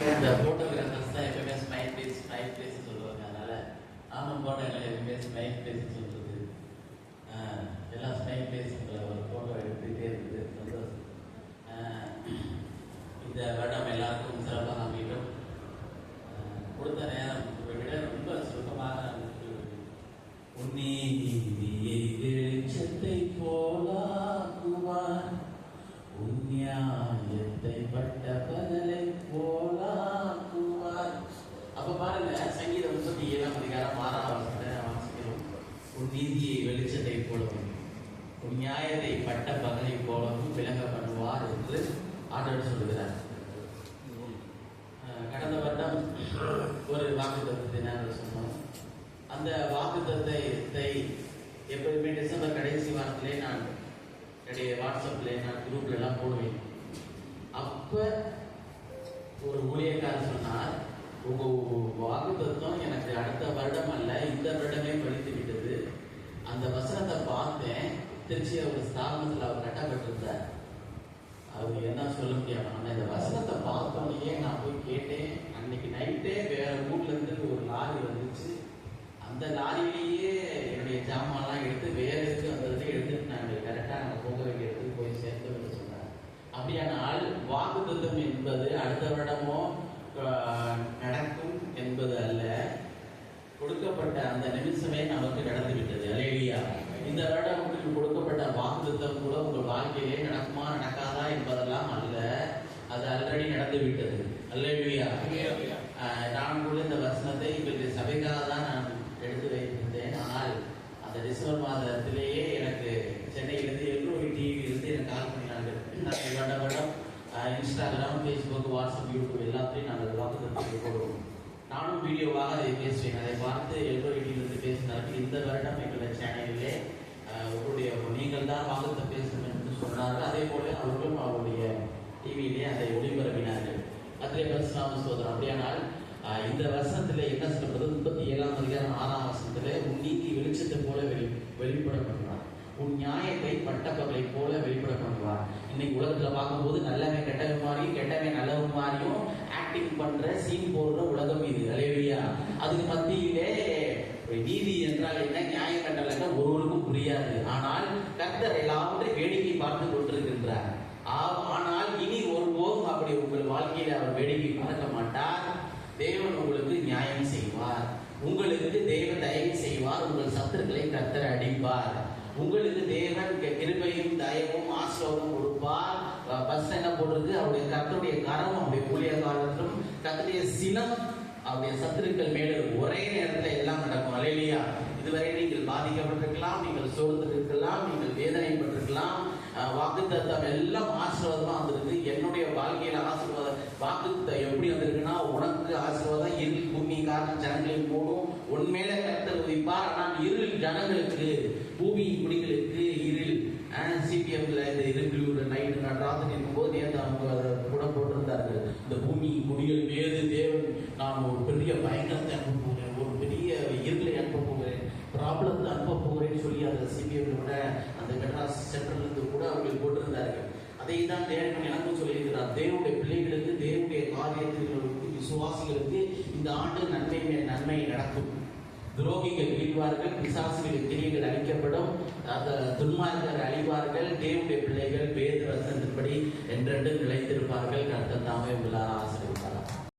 இந்த போட்டோகிராஃபர்ஸ் தான் எப்பவுமே ஸ்மைல் ஃபேஸ் சொல்லுவாங்க. அதனால நானும் போட்டோங்களை எப்பவுமே ஸ்மைல் ஃபேஸ் சொல்றது. எல்லாம் ஸ்மைல் ஃபேஸுங்களை ஒரு போட்டோ எடுத்துகிட்டே இருக்குது. சந்தோஷம். இந்த வருடம் எல்லாருக்கும் சிறப்பாக அமையும். கொடுத்த நேரம் விட ரொம்ப சுருக்கமாக உன்னீதியை வெளிச்சத்தை போலாக்குவார், உன்னியாயத்தை பட்ட பகலை போலாக்குவார். அப்ப பாருங்க, சங்கீதம் 37 அதிகாரம் 6 வாசிக்கிறோம். உன் நீதியை வெளிச்சத்தை போலவும் உன் நியாயத்தை பட்ட பகலை போலவும் விளங்க பண்ணுவார் என்று ஆண்டவர் சொல்லுகிறார். கடந்த வருடம் ஒரு வாக்குத்தத்தத்தை நாங்கள் சொன்னோம். அந்த வாக்குத்தத்தத்தை எப்போதுமே டிசம்பர் கடைசி வாரத்திலே நான் என்னுடைய வாட்ஸ்அப்ல நான் குரூப்ல எல்லாம் போடுவேன். அப்ப ஒரு ஊழியக்காரர் சொன்னார், உங்க வாக்குத்தத்தம் எனக்கு அடுத்த வருடம் அல்ல, இந்த வருடமே படித்து விட்டது. அந்த வசனத்தை பார்த்தேன். திருச்சியில ஒரு ஸ்தாபனத்தில் அவர் கட்டப்பட்டிருந்தார். அவர் என்ன சொல்ல முடியாது. ஆனா இந்த வசனத்தை பார்த்தோன்னே நான் போய் கேட்டேன். அன்னைக்கு நைட்டே வேற ஊர்ல இருந்து ஒரு லாரி வந்துச்சு. அந்த லாரியிலேயே என்னுடைய ஜாமான்லாம் எடுத்து வேற இருக்கு வந்ததை எடுத்துட்டு நாங்கள் கரெக்டாக நாங்கள் போக வேண்டிய இடத்துக்கு போய் சேர்ந்து சொன்னார். அப்படியானால் வாக்குத்தத்தம் என்பது அடுத்த வருடமோ நடக்கும் என்பது அல்ல, கொடுக்கப்பட்ட அந்த நிமிஷமே நமக்கு நடந்து விட்டது. அல்லேலூயா. இந்த வருடம் உங்களுக்கு கொடுக்கப்பட்ட வாக்குத்தத்தம் கூட உங்கள் வாழ்க்கையிலே நடக்குமா நடக்காதா என்பதெல்லாம் அல்ல, அது ஆல்ரெடி நடந்து விட்டது. அல்லேலூயா. நான் கூட இந்த வசனத்தை எங்களுடைய சபைக்காக தான் நான் எடுத்து வைத்திருந்தேன். ஆனால் அந்த டிசம்பர் மாதத்திலேயே எனக்கு சென்னையிலிருந்து எல்லோரும் டிவியிலிருந்து எனக்கு கால் பண்ணினார்கள். நாங்கள் வருடம் இன்ஸ்டாகிராம், ஃபேஸ்புக், வாட்ஸ்அப், யூடியூப் எல்லாத்தையும் நாங்கள் வாக்குத்தத்தத்தை போடுவோம். நானும் வீடியோவாக அதை பேசுவேன். அதை பார்த்து எல்லோரும் டிவியிலிருந்து பேசினார்கள். இந்த வருடம் எங்களுடைய சேனலிலே உங்களுடைய நீங்கள் தான் வாக்குத்த பேசணும் என்று சொன்னார்கள். அதே போல அவர்களும் அவருடைய டிவியிலே அதை ஒளிபரப்பினார்கள். அதிலே பரிசுத்தமான சோதரம். அப்படியானால் இந்த வருஷத்துல என்ன சொல்றது? 37 அதிகாரம் 6 உன் நீதி வெளிச்சத்தை போல வெளிப்பட பண்ணுவார், உன் நியாயத்தை பட்டப்பகலை போல வெளிப்பட பண்ணுவார். இன்னைக்கு உலகத்துல பார்க்கும்போது நல்லவன் கெட்டவன் மாதிரியும் கெட்டவன் நல்லவன் மாதிரியும் ஆக்டிங் பண்ற சீன் போடுற உலகம் இது. அல்லேலூயா. அதுக்கு மத்தியிலே நீதி என்றால் என்ன, நியாயம் என்றால் என்ன ஒருவருக்கும் புரியாது. ஆனால் கர்த்தர் எல்லாவற்றையும் வேடிக்கை பார்த்து கொண்டிருக்கின்றார். ஆனால் இனி ஒருபோதும் அப்படி உங்கள் வாழ்க்கையில அவர் வேடிக்கை பார்க்க மாட்டார். தேவன் உங்களுக்கு நியாயம் செய்வார், உங்களுக்கு தேவன் தயவு செய்வார், உங்கள் சத்துருக்களை கர்த்தர் அடிப்பார், உங்களுக்கு தேவன் கிருபையும் தயவும் ஆசீர்வாதம் கொடுப்பார். பஸ் என்ன போடுறது, அவருடைய கர்த்தருடைய கரம் அவருடைய ஊழிய காலத்திலும் கர்த்தருடைய சினம் அவருடைய சத்துருக்கள் மேல ஒரே நேரத்தில் எல்லாம் நடக்கும். அல்லேலூயா. இதுவரை நீங்கள் பாதிக்கப்பட்டிருக்கலாம், நீங்கள் சோர்ந்திருக்கலாம், நீங்கள் வேதனைப்பட்டிருக்கலாம். வாக்குத்தத்தம் எல்லாம் ஆசீர்வாதமா வந்திருக்கு. என்னுடைய வாழ்க்கையில ஆசீர்வாதம் வாக்குத்தத்தம் எப்படி வந்திருக்குன்னா, உனக்கு ஆசீர்வாதம் இருள் பூமி காரணம் ஜனங்களின் போடும், உண்மையில கர்த்தர் உதிப்பார். ஆனால் இருள் ஜனங்களுக்கு, பூமி குடிகளுக்கு இருள். சிபிஎம்ல இந்த இருள் நைட்டு ராத்திரி இருக்கும்போது நேற்று அவங்க கூட போட்டிருந்தார்கள், இந்த பூமி குடிகள் மீது தேவன் நான் ஒரு பெரிய பயங்கரத்தை அனுப்ப போகிறேன், ஒரு பெரிய இருளை அனுப்ப போகிறேன், ப்ராப்ளத்தை அனுப்ப போகிறேன்னு சொல்லி அந்த சிபிஎம்ல கூட அந்த மெட்ராஸ் சென்ட்ரல் இருந்து கூட அவர்கள் போட்டிருந்தார்கள். அதை தான் தேவன் எனக்கும் சொல்லியிருக்கிறார். தேவனுடைய பிள்ளைகளுக்கு, தேவனுடைய காரியத்திற்கு, விசுவாசிகளுக்கு இந்த ஆண்டு நன்மை மேல் நன்மை நடக்கும். துரோகிகள் வீழ்வார்கள், பிசாசுகளின் கிரியைகள் அழிக்கப்படும், துன்மார்க்கர் அழிவார்கள், தேவனுடைய பிள்ளைகள் வேத வசனத்தின்படி என்றென்று நிலைத்திருப்பார்கள். கர்த்தர் தாமே உங்களால் ஆசீர்வதிப்பார்.